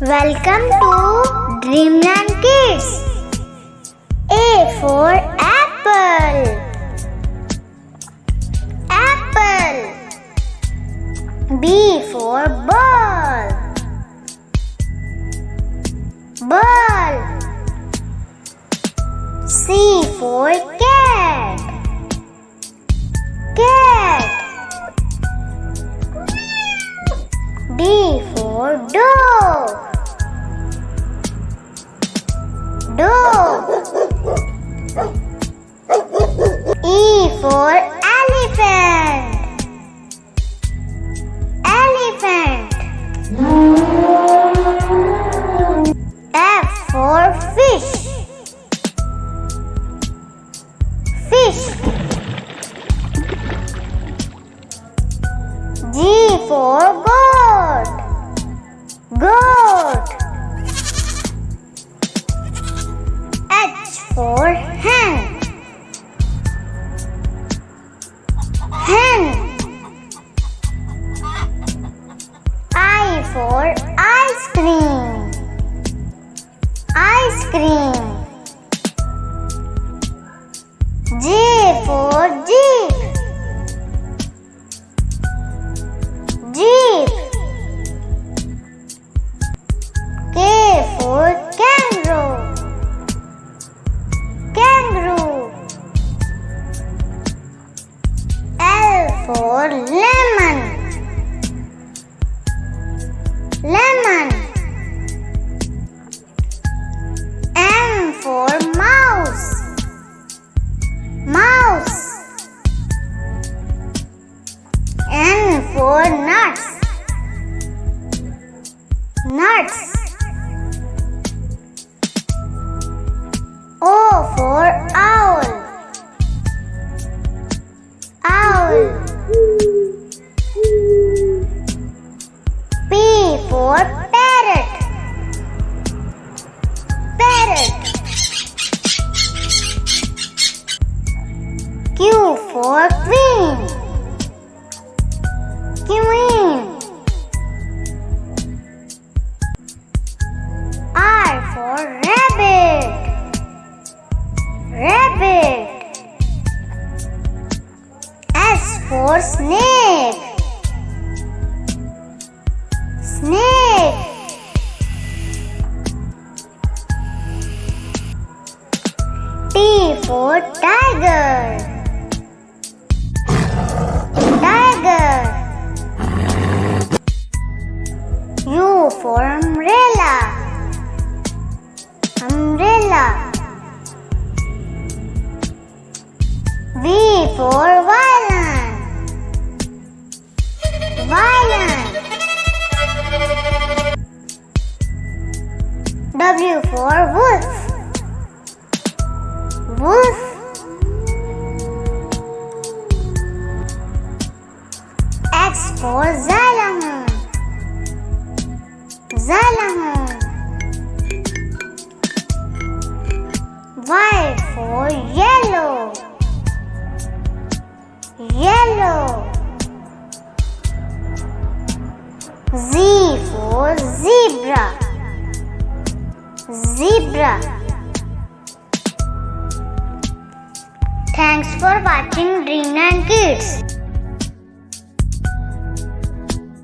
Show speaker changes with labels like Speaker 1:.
Speaker 1: Welcome to Dreamland Kids. A for apple. Apple. B for ball. Ball. C for cat. Cat. D for dog. Dog. E for elephant. Elephant. F for fish. Fish. G for goat. Goat. H for hen. Hen. I for ice cream. Ice cream. J for jeep. Jeep. K for kangaroo. Kangaroo. L for lemon. Lemon. M for mouse. Mouse. N for nuts. Nuts. O for owl. Owl. P for parrot. Parrot. Q for queen. Queen. R for rabbit. Rabbit. S for snake. Snake. T for tiger. Tiger. U for umbrella. Umbrella. V for violin. Violin. W for wolf. Wolf. X for xylophone. Xylophone. Y for yellow. Yellow. Z for zebra. Zebra. Thanks for watching Dreamland Kids.